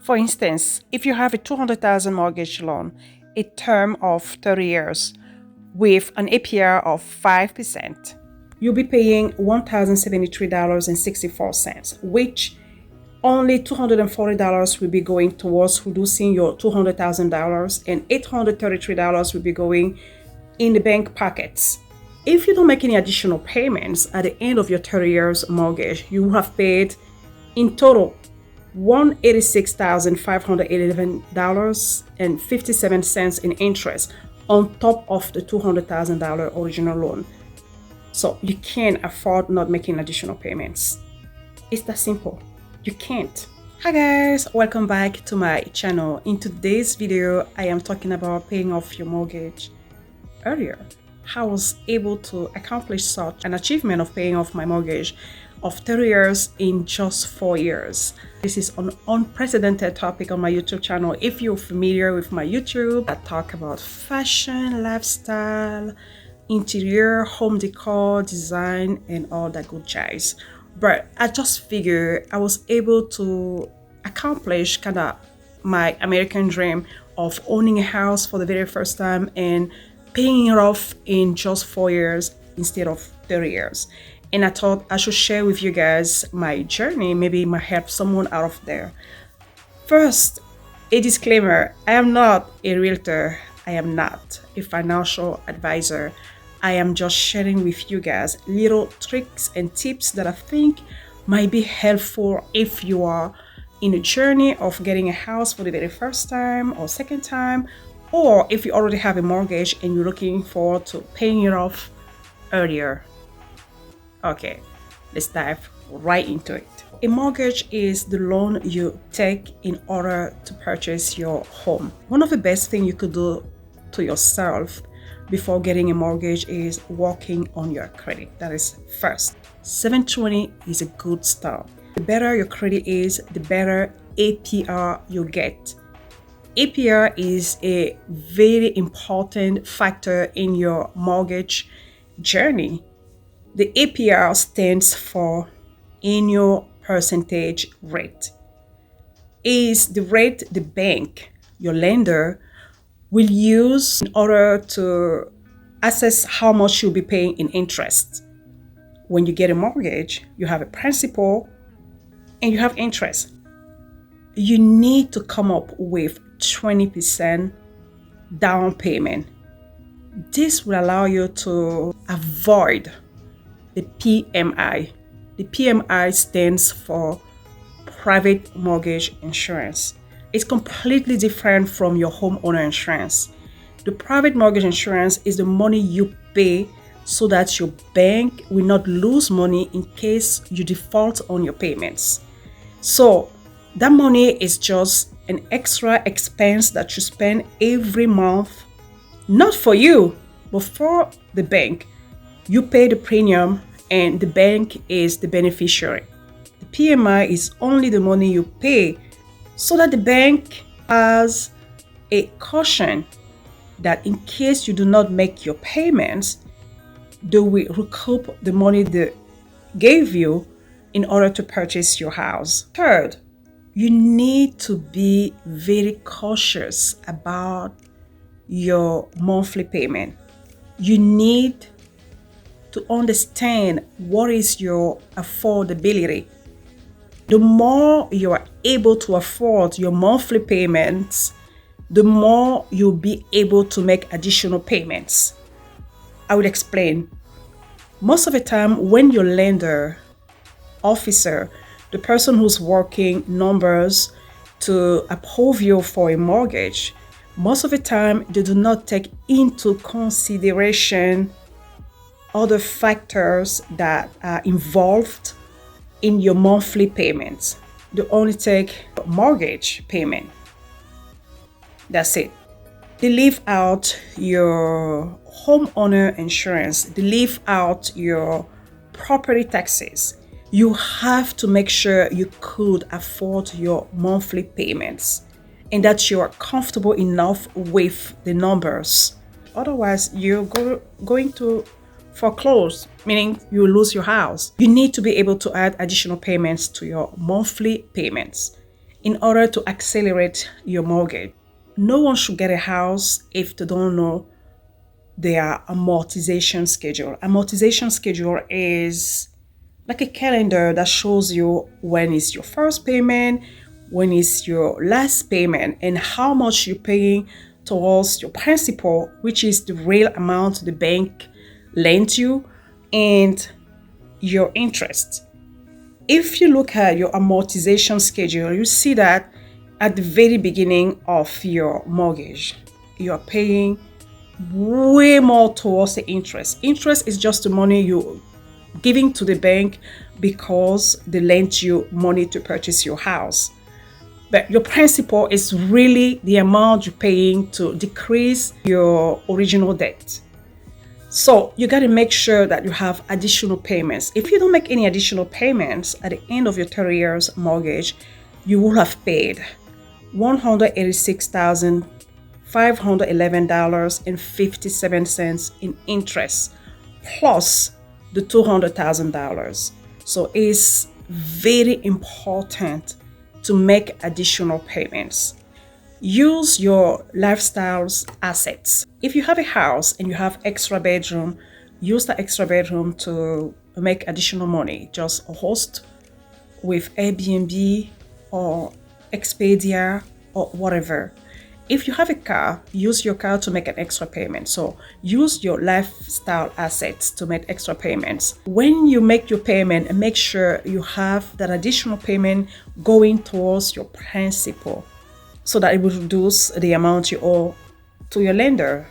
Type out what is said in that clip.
For instance, if you have a 200,000 mortgage loan, a term of 30 years with an APR of 5%, you'll be paying $1,073.64, which only $240 will be going towards reducing your $200,000 and $833 will be going in the bank pockets. If you don't make any additional payments at the end of your 30 years mortgage, you will have paid in total $186,511.57 in interest on top of the $200,000 original loan. So you can't afford not making additional payments. It's that simple. You can't. Hi guys, welcome back to my channel. In today's video, I am talking about paying off your mortgage earlier. How I was able to accomplish such an achievement of paying off my mortgage of 30 years in just 4 years. This is an unprecedented topic on my YouTube channel. If you're familiar with my YouTube, I talk about fashion, lifestyle, interior, home decor, design, and all that good jazz. But I just figured I was able to accomplish kind of my American dream of owning a house for the very first time and paying it off in just 4 years instead of 30 years. And I thought I should share with you guys my journey. Maybe it might help someone out of there. First, a disclaimer. I am not a realtor. I am not a financial advisor. I am just sharing with you guys little tricks and tips that I think might be helpful if you are in a journey of getting a house for the very first time or second time, or if you already have a mortgage and you're looking forward to paying it off earlier. Okay, let's dive right into it. A mortgage is the loan you take in order to purchase your home. One of the best things you could do to yourself before getting a mortgage is working on your credit. That is first. 720 is a good start. The better your credit is, the better APR you get. APR is a very important factor in your mortgage journey. The APR stands for annual percentage rate. Is the rate the bank, your lender, will use in order to assess how much you'll be paying in interest. When you get a mortgage, you have a principal and you have interest. You need to come up with 20% down payment. This will allow you to avoid the PMI. The PMI stands for private mortgage insurance. It's completely different from your homeowner insurance. The private mortgage insurance is the money you pay so that your bank will not lose money in case you default on your payments. So that money is just an extra expense that you spend every month, not for you, but for the bank. You pay the premium and the bank is the beneficiary. The PMI is only the money you pay so that the bank has a caution that in case you do not make your payments, they will recoup the money they gave you in order to purchase your house. Third, you need to be very cautious about your monthly payment. You need to understand what is your affordability. The more you are able to afford your monthly payments, the more you'll be able to make additional payments. I will explain. Most of the time, when your lender, officer, the person who's working numbers to approve you for a mortgage, most of the time they do not take into consideration other factors that are involved in your monthly payments. They only take mortgage payment. That's it. They leave out your homeowner insurance. They leave out your property taxes. You have to make sure you could afford your monthly payments and that you are comfortable enough with the numbers. Otherwise, you're going to foreclose, meaning you lose your house. You need to be able to add additional payments to your monthly payments. in order to accelerate your mortgage. No one should get a house if they don't know their amortization schedule. Amortization schedule is like a calendar that shows you when is your first payment, when is your last payment, and how much you're paying towards your principal, which is the real amount the bank lent you, and your interest. If you look at your amortization schedule, you see that at the very beginning of your mortgage, you're paying way more towards the interest. Interest is just the money you're giving to the bank because they lent you money to purchase your house. But your principal is really the amount you're paying to decrease your original debt. So you got to make sure that you have additional payments. If you don't make any additional payments at the end of your 30 years mortgage, you will have paid $186,511.57 in interest, plus the $200,000. So it's very important to make additional payments. Use your lifestyle's assets. If you have a house and you have extra bedroom, use the extra bedroom to make additional money. Just host with Airbnb or Expedia or whatever. If you have a car, use your car to make an extra payment. So use your lifestyle assets to make extra payments. When you make your payment, make sure you have that additional payment going towards your principal, so that it will reduce the amount you owe to your lender.